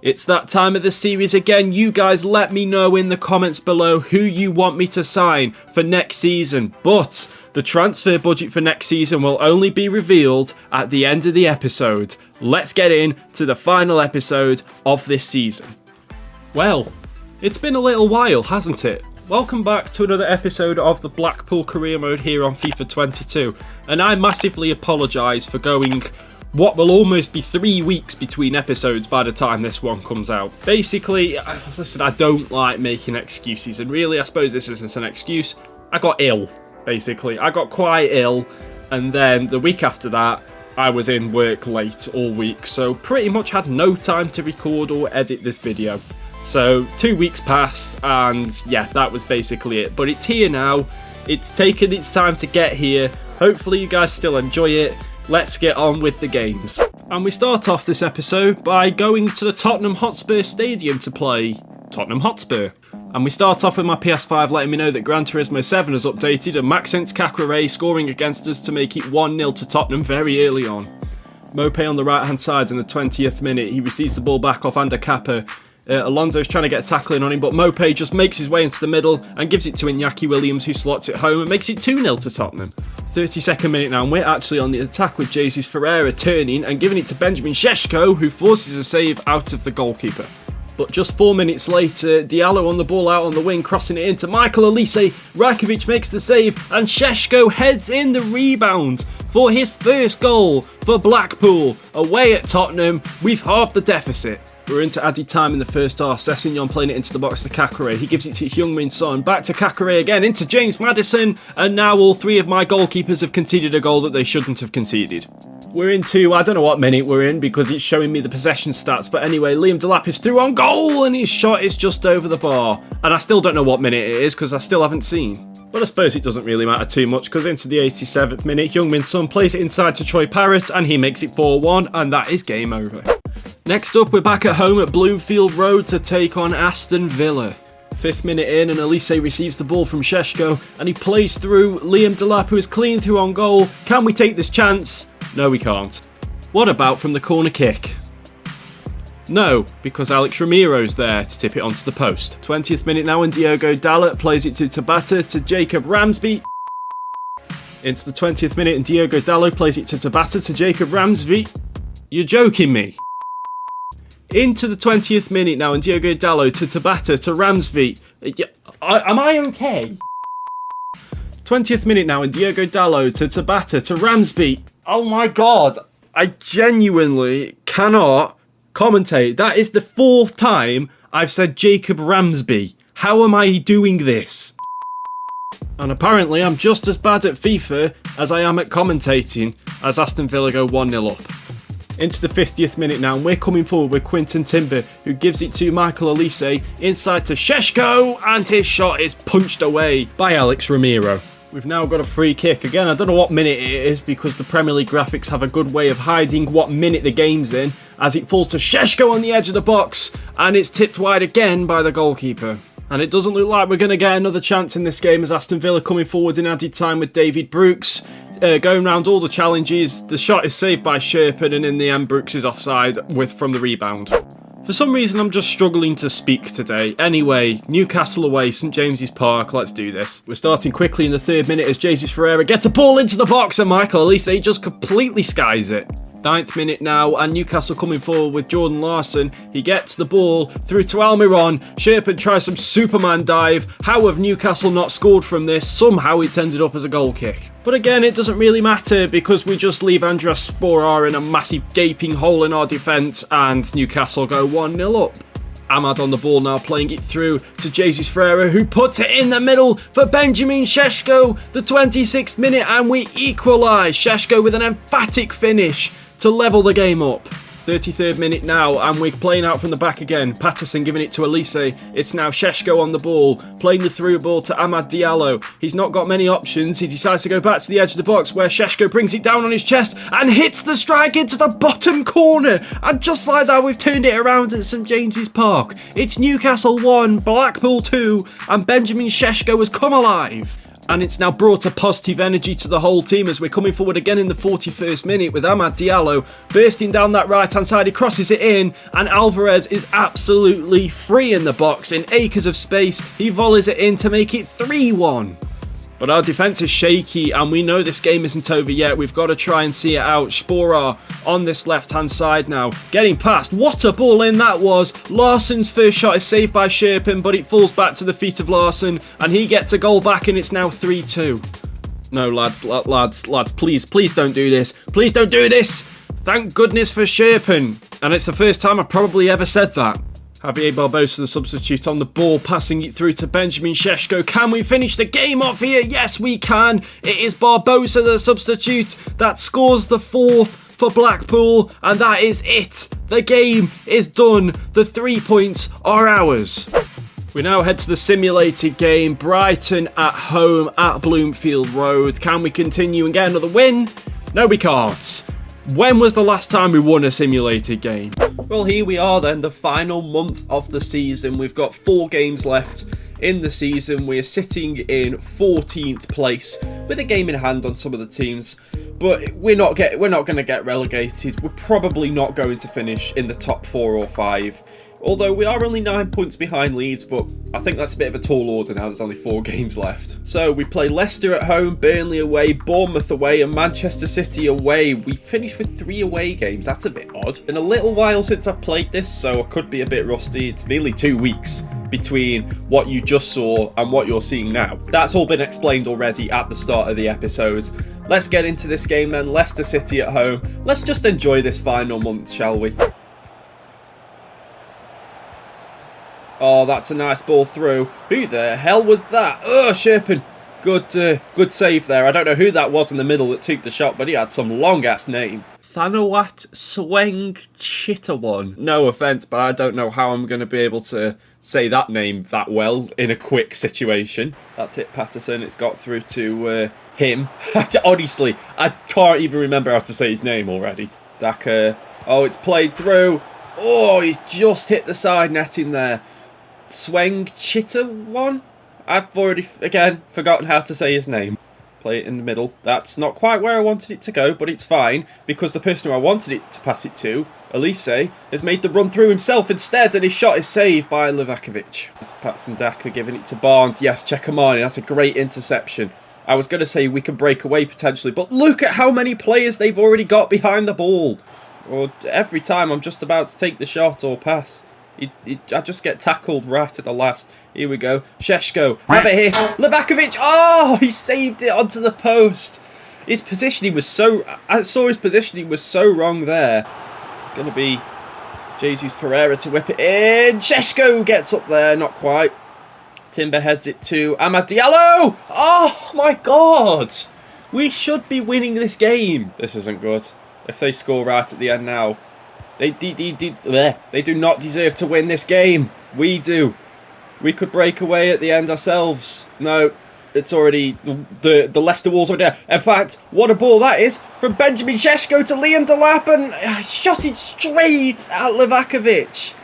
It's that time of the series again. You guys let me know in the comments below who you want me to sign for next season. But the transfer budget for next season will only be revealed at the end of the episode. Let's get into the final episode of this season. Well, it's been a little while, hasn't it? Welcome back to another episode of the Blackpool career mode here on FIFA 22. And I massively apologise for going what will almost be 3 weeks between episodes by the time this one comes out. Basically, listen, I don't like making excuses, and really I suppose this isn't an excuse. I got ill, basically. I got quite ill, and then the week after that, I was in work late all week, so pretty much had no time to record or edit this video. So 2 weeks passed, and yeah, that was basically it. But it's here now. It's taken its time to get here. Hopefully you guys still enjoy it. Let's get on with the games. And we start off this episode by going to the Tottenham Hotspur Stadium to play Tottenham Hotspur. And we start off with my PS5 letting me know that Gran Turismo 7 has updated and Maxence Cacré scoring against us to make it 1-0 to Tottenham very early on. Mopé on the right hand side in the 20th minute, he receives the ball back off Ander Kappa. Alonso's trying to get a tackle in on him, but Mopé just makes his way into the middle and gives it to Iñaki Williams, who slots it home and makes it 2-0 to Tottenham. 32nd minute now, and we're actually on the attack with Jesus Ferreira turning and giving it to Benjamin Šeško, who forces a save out of the goalkeeper. But just 4 minutes later, Diallo on the ball out on the wing, crossing it into Michael Olise. Rakovic makes the save, and Šeško heads in the rebound for his first goal for Blackpool. Away at Tottenham, we've halved the deficit. We're into added time in the first half. Sessegnon playing it into the box to Cacré. He gives it to Heung-min Son. Back to Cacré again, into James Maddison. And now all three of my goalkeepers have conceded a goal that they shouldn't have conceded. We're into, I don't know what minute we're in because it's showing me the possession stats. But anyway, Liam Delap is through on goal and his shot is just over the bar. And I still don't know what minute it is because I still haven't seen. But I suppose it doesn't really matter too much because into the 87th minute, Heung-min Son plays it inside to Troy Parrott and he makes it 4-1 and that is game over. Next up, we're back at home at Bloomfield Road to take on Aston Villa. 5th minute in and Olise receives the ball from Šeško and he plays through Liam Delap, who is clean through on goal. Can we take this chance? No, we can't. What about from the corner kick? No, because Alex Ramiro's there to tip it onto the post. 20th minute now and Diogo Dalot plays it to Tabata to Jacob Ramsby. Into the 20th minute and Diogo Dalot plays it to Tabata to Jacob Ramsby. You're joking me. Into the 20th minute now and Diogo Dalot to Tabata to Ramsby. Am I okay? 20th minute now and Diogo Dalot to Tabata to Ramsby. Oh my god, I genuinely cannot commentate. That is the 4th time I've said Jacob Ramsby. How am I doing this? And apparently I'm just as bad at FIFA as I am at commentating as Aston Villa go 1-0 up. Into the 50th minute now, and we're coming forward with Quinton Timber, who gives it to Michael Olise, inside to Šeško, and his shot is punched away by Alex Ramiro. We've now got a free kick. Again, I don't know what minute it is because the Premier League graphics have a good way of hiding what minute the game's in, as it falls to Šeško on the edge of the box, and it's tipped wide again by the goalkeeper. And it doesn't look like we're going to get another chance in this game as Aston Villa coming forward in added time with David Brooks. Going round all the challenges, the shot is saved by Sherpen and in the end Brooks is offside from the rebound. For some reason I'm just struggling to speak today. Anyway, Newcastle away, St James's Park, let's do this. We're starting quickly in the 3rd minute as Jesus Ferreira gets a ball into the box and Michael Olise just completely skies it. 9th minute now and Newcastle coming forward with Jordan Larson. He gets the ball through to Almiron. Sherpen tries some Superman dive. How have Newcastle not scored from this? Somehow it's ended up as a goal kick. But again, it doesn't really matter because we just leave Andras Sporar in a massive gaping hole in our defence and Newcastle go 1-0 up. Ahmad on the ball now, playing it through to Jesus Ferreira, who puts it in the middle for Benjamin Šeško, the 26th minute, and we equalise. Šeško with an emphatic finish to level the game up. 33rd minute now, and we're playing out from the back again. Patterson giving it to Olise. It's now Šeško on the ball, playing the through ball to Amad Diallo. He's not got many options. He decides to go back to the edge of the box where Šeško brings it down on his chest and hits the strike into the bottom corner. And just like that, we've turned it around at St James's Park. It's Newcastle 1, Blackpool 2, and Benjamin Šeško has come alive. And it's now brought a positive energy to the whole team as we're coming forward again in the 41st minute with Amad Diallo bursting down that right-hand side. He crosses it in and Alvarez is absolutely free in the box. In acres of space, he volleys it in to make it 3-1. But our defence is shaky and we know this game isn't over yet. We've got to try and see it out. Sporar on this left-hand side now. Getting past. What a ball in that was. Larsson's first shot is saved by Sherpin, but it falls back to the feet of Larsson and he gets a goal back and it's now 3-2. No, lads, please don't do this. Please don't do this. Thank goodness for Sherpin. And it's the first time I've probably ever said that. Javier Barbosa, the substitute on the ball, passing it through to Benjamin Šeško. Can we finish the game off here? Yes, we can. It is Barbosa, the substitute, that scores the 4th for Blackpool, and that is it. The game is done. The 3 points are ours. We now head to the simulated game. Brighton at home at Bloomfield Road. Can we continue and get another win? No, we can't. When was the last time we won a simulated game? Well, here we are then, the final month of the season. We've got 4 games left in the season. We're sitting in 14th place with a game in hand on some of the teams. But we're not going to get relegated. We're probably not going to finish in the top 4 or 5. Although we are only 9 points behind Leeds, but I think that's a bit of a tall order now. There's only 4 games left. So we play Leicester at home, Burnley away, Bournemouth away, and Manchester City away. We finished with 3 away games. That's a bit odd. Been a little while since I've played this, so I could be a bit rusty. It's nearly 2 weeks between what you just saw and what you're seeing now. That's all been explained already at the start of the episode. Let's get into this game then. Leicester City at home. Let's just enjoy this final month, shall we? Oh, that's a nice ball through. Who the hell was that? Oh, Sherpin. Good save there. I don't know who that was in the middle that took the shot, but he had some long-ass name. Thanawat Sweng Chittawan. No offence, but I don't know how I'm going to be able to say that name that well in a quick situation. That's it, Patterson. It's got through to him. Honestly, I can't even remember how to say his name already. Daka. Oh, it's played through. Oh, he's just hit the side netting there. Sweng Chittawan? I've already, again, forgotten how to say his name. Play it in the middle. That's not quite where I wanted it to go, but it's fine, because the person who I wanted it to pass it to, Elise, has made the run through himself instead, and his shot is saved by Livakovic. It's Patson Daka giving it to Barnes. Yes, Cecamani, that's a great interception. I was going to say we can break away potentially, but look at how many players they've already got behind the ball. Or every time I'm just about to take the shot or pass, I just get tackled right at the last. Here we go. Šeško, have a hit. Livakovic, oh, he saved it onto the post. His positioning was so... I saw his positioning was so wrong there. It's going to be Jesus Ferreira to whip it in. Šeško gets up there, not quite. Timber heads it to Amad Diallo. Oh, my God. We should be winning this game. This isn't good. If they score right at the end now, they do not deserve to win this game. We do. We could break away at the end ourselves. No, it's already... The Leicester Wolves are there. In fact, what a ball that is from Benjamin Šeško to Liam Delap and shot it straight at Livakovic.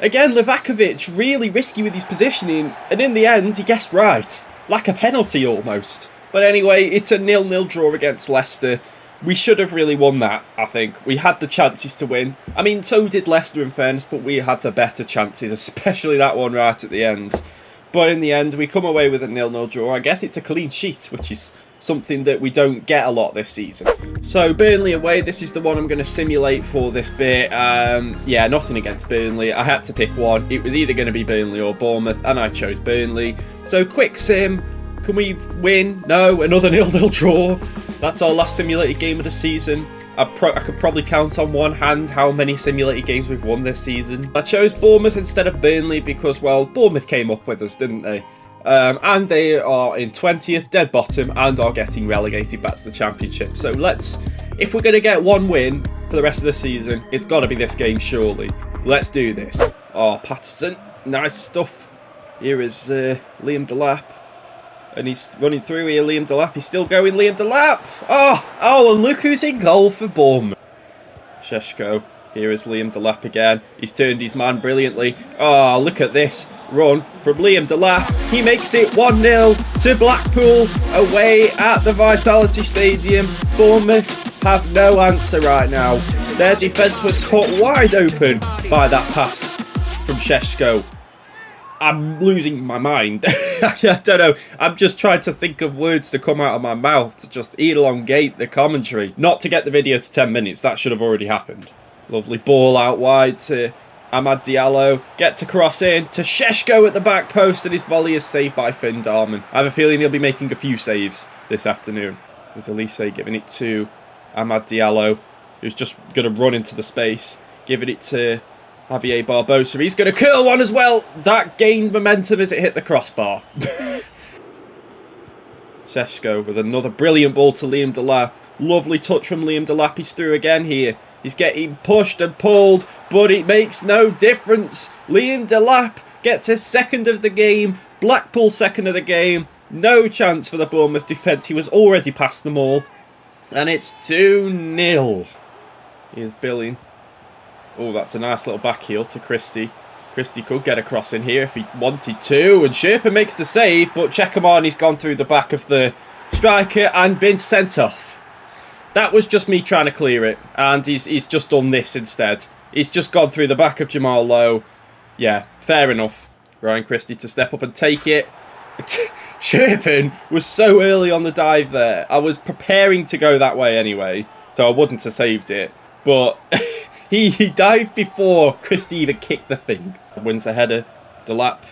Again, Livakovic really risky with his positioning, and in the end, he guessed right. Like a penalty almost. But anyway, it's a 0-0 draw against Leicester. We should have really won that, I think. We had the chances to win. I mean, so did Leicester in fairness, but we had the better chances, especially that one right at the end. But in the end, we come away with a 0-0 draw. I guess it's a clean sheet, which is something that we don't get a lot this season. So, Burnley away, this is the one I'm going to simulate for this bit. Yeah, nothing against Burnley. I had to pick one. It was either going to be Burnley or Bournemouth, and I chose Burnley. So, quick sim. Can we win? No, another 0-0 draw. That's our last simulated game of the season. I could probably count on one hand how many simulated games we've won this season. I chose Bournemouth instead of Burnley because, well, Bournemouth came up with us, didn't they? And they are in 20th, dead bottom, and are getting relegated back to the Championship. So if we're going to get one win for the rest of the season, it's got to be this game, surely. Let's do this. Oh, Patterson, nice stuff. Here is Liam Delap. And he's running through here, Liam Delap. He's still going, Liam Delap. Oh, and look who's in goal for Bournemouth. Šeško. Here is Liam Delap again. He's turned his man brilliantly. Oh, look at this run from Liam Delap. He makes it 1-0 to Blackpool away at the Vitality Stadium. Bournemouth have no answer right now. Their defence was cut wide open by that pass from Šeško. I'm losing my mind. I don't know. I'm just trying to think of words to come out of my mouth to just elongate the commentary. Not to get the video to 10 minutes. That should have already happened. Lovely ball out wide to Amad Diallo. Gets a cross in to Šeško at the back post, and his volley is saved by Finn Darman. I have a feeling he'll be making a few saves this afternoon. There's Elise giving it to Amad Diallo, who's just going to run into the space. Giving it to Javier Barbosa. He's going to curl one as well. That gained momentum as it hit the crossbar. Šeško with another brilliant ball to Liam Delap. Lovely touch from Liam Delap. He's through again here. He's getting pushed and pulled, but it makes no difference. Liam Delap gets his second of the game. Blackpool second of the game. No chance for the Bournemouth defence. He was already past them all. And it's 2-0. Here's Billing. Oh, that's a nice little back heel to Christie. Christie could get a cross in here if he wanted to. And Sherpa makes the save, but Cecamani's gone through the back of the striker and been sent off. That was just me trying to clear it. And he's just done this instead. He's just gone through the back of Jamal Lowe. Yeah, fair enough. Ryan Christie to step up and take it. Sherpa was so early on the dive there. I was preparing to go that way anyway, so I wouldn't have saved it. But he dived before Christie even kicked the thing. Wins the header. Delap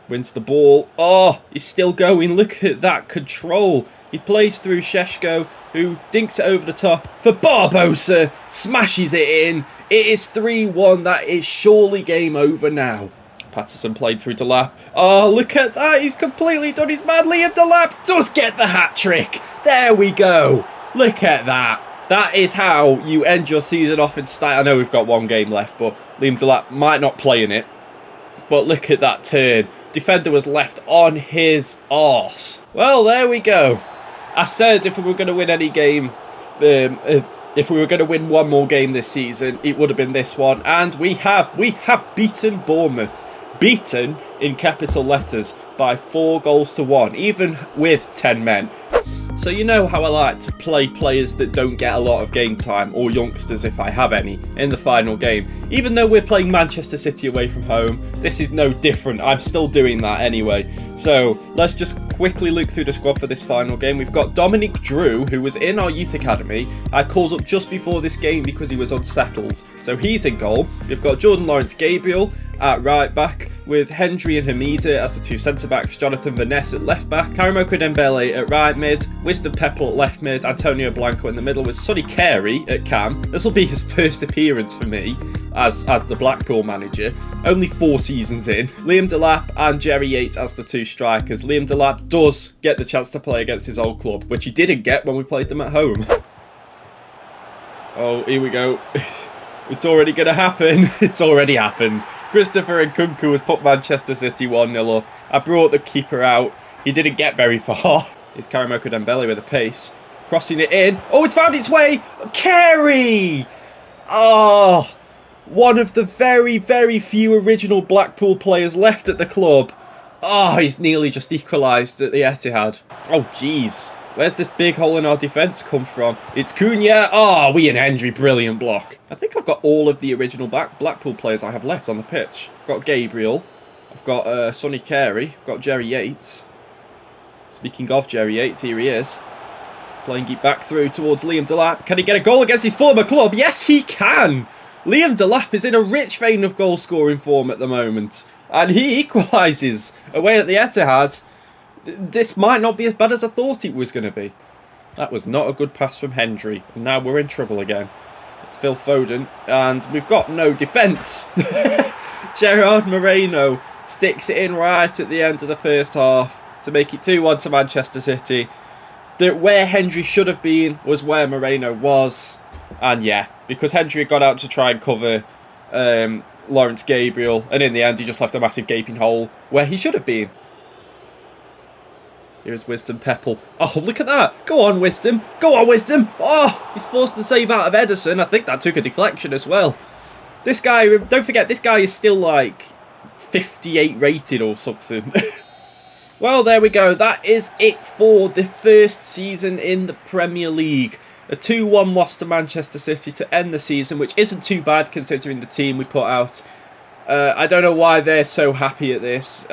wins the ball. Oh, he's still going. Look at that control. He plays through Šeško, who dinks it over the top for Barbosa. Smashes it in. It is 3-1. That is surely game over now. Patterson played through Delap. Oh, look at that. He's completely done his man. Liam Delap does get the hat-trick. There we go. Look at that. That is how you end your season off in style. I know we've got one game left, but Liam Delap might not play in it. But look at that turn. Defender was left on his arse. Well, there we go. I said if we were going to win any game, if we were going to win one more game this season, it would have been this one. And we have beaten Bournemouth. Beaten in capital letters by 4-1, even with 10 men. So you know how I like to play players that don't get a lot of game time, or youngsters if I have any, in the final game. Even though we're playing Manchester City away from home, this is no different. I'm still doing that anyway. So let's just quickly look through the squad for this final game. We've got Dominic Drew, who was in our youth academy. I called up just before this game because he was unsettled. So he's in goal. We've got Jordan Lawrence Gabriel at right back, with Hendry and Hamida as the two centre backs, Jonathan Vaness at left back, Karamoko Dembele at right mid, Wisdom Pepple at left mid, Antonio Blanco in the middle, with Sonny Carey at cam. This will be his first appearance for me as the Blackpool manager, only 4 seasons in. Liam Delap and Jerry Yates as the two strikers. Liam Delap does get the chance to play against his old club, which he didn't get when we played them at home. Oh, here we go. It's already going to happen. It's already happened. Christopher Nkunku has put Manchester City 1-0 up. I brought the keeper out. He didn't get very far. It's Karamoko Dembele with a pace. Crossing it in. Oh, it's found its way. Carey! Oh, one of the very, very few original Blackpool players left at the club. Oh, he's nearly just equalised at the Etihad. Oh, jeez. Where's this big hole in our defence come from? It's Cunha. Oh, we and Hendry. Brilliant block. I think I've got all of the original Blackpool players I have left on the pitch. I've got Gabriel. I've got Sonny Carey. I've got Jerry Yates. Speaking of Jerry Yates, here he is. Playing it back through towards Liam Delap. Can he get a goal against his former club? Yes, he can. Liam Delap is in a rich vein of goal-scoring form at the moment. And he equalises away at the Etihad. This might not be as bad as I thought it was going to be. That was not a good pass from Hendry. And now we're in trouble again. It's Phil Foden. And we've got no defence. Gerard Moreno sticks it in right at the end of the first half to make it 2-1 to Manchester City. Where Hendry should have been was where Moreno was. And yeah, because Hendry got out to try and cover Lawrence Gabriel. And in the end, he just left a massive gaping hole where he should have been. Here's Wisdom Pepple. Oh, look at that. Go on, Wisdom. Go on, Wisdom. Oh, he's forced the save out of Ederson. I think that took a deflection as well. This guy, don't forget, this guy is still like 58 rated or something. Well, there we go. That is it for the first season in the Premier League. A 2-1 loss to Manchester City to end the season, which isn't too bad considering the team we put out. I don't know why they're so happy at this.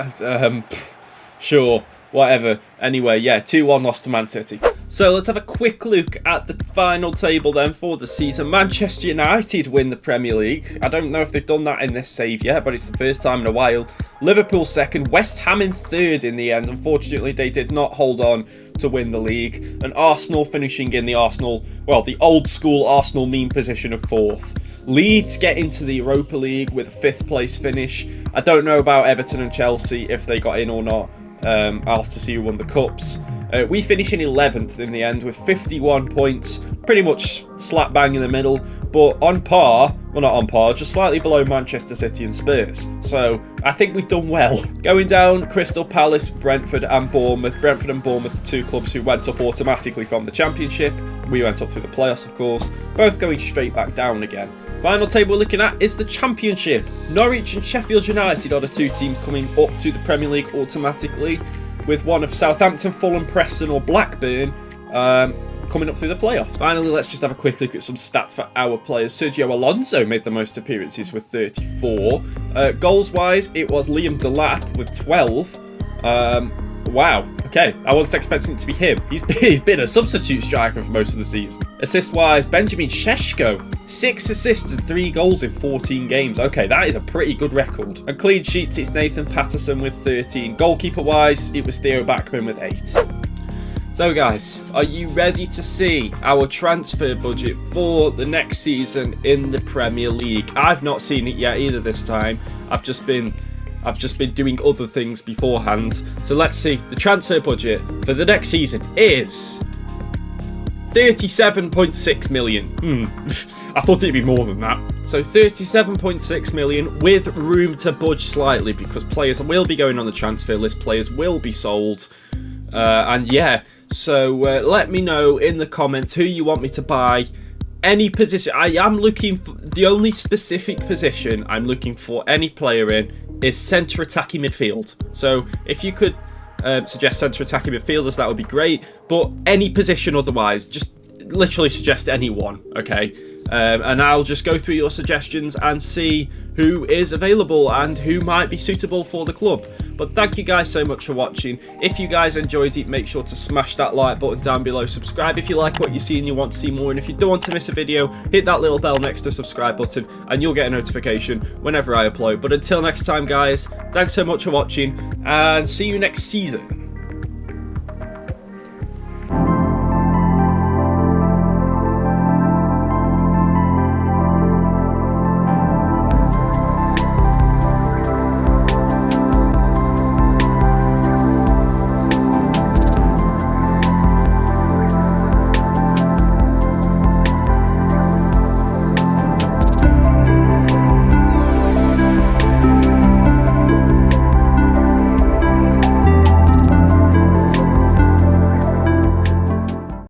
Sure, whatever. Anyway, yeah, 2-1 loss to Man City. So let's have a quick look at the final table then for the season. Manchester United win the Premier League. I don't know if they've done that in this save yet, but it's the first time in a while. Liverpool second, West Ham in third in the end. Unfortunately, they did not hold on to win the league. And Arsenal finishing in the the old school Arsenal meme position of fourth. Leeds get into the Europa League with a 5th place finish. I don't know about Everton and Chelsea, if they got in or not. I'll have to see who won the cups. We finish in 11th in the end with 51 points, pretty much slap bang in the middle, but on par, well not on par, just slightly below Manchester City and Spurs. So I think we've done well. Going down, Crystal Palace, Brentford and Bournemouth. Brentford and Bournemouth, the two clubs who went up automatically from the Championship. We went up through the playoffs, of course, both going straight back down again. Final table we're looking at is the Championship. Norwich and Sheffield United are the two teams coming up to the Premier League automatically, with one of Southampton, Fulham, Preston or Blackburn coming up through the playoffs. Finally, let's just have a quick look at some stats for our players. Sergio Alonso made the most appearances with 34. Goals-wise, it was Liam Delap with 12. Wow, okay, I wasn't expecting it to be him. He's been a substitute striker for most of the season. Assist-wise, Benjamin Šeško, 6 assists and 3 goals in 14 games. Okay, that is a pretty good record. And clean sheets, it's Nathan Patterson with 13. Goalkeeper-wise, it was Theo Backman with 8. So guys, are you ready to see our transfer budget for the next season in the Premier League? I've not seen it yet either this time. I've just been doing other things beforehand. So let's see. The transfer budget for the next season is 37.6 million. I thought it'd be more than that. So 37.6 million with room to budge slightly because players will be going on the transfer list. Players will be sold. And yeah, so let me know in the comments who you want me to buy. Any position. I am looking for the only specific position I'm looking for any player in is centre attacking midfield. So if you could suggest centre attacking midfielders, that would be great. But any position otherwise, just literally suggest anyone, okay? And I'll just go through your suggestions and see who is available and who might be suitable for the club. But thank you guys so much for watching. If you guys enjoyed it, make sure to smash that like button down below. Subscribe if you like what you see and you want to see more. And if you don't want to miss a video, hit that little bell next to the subscribe button and you'll get a notification whenever I upload. But until next time, guys, thanks so much for watching and see you next season.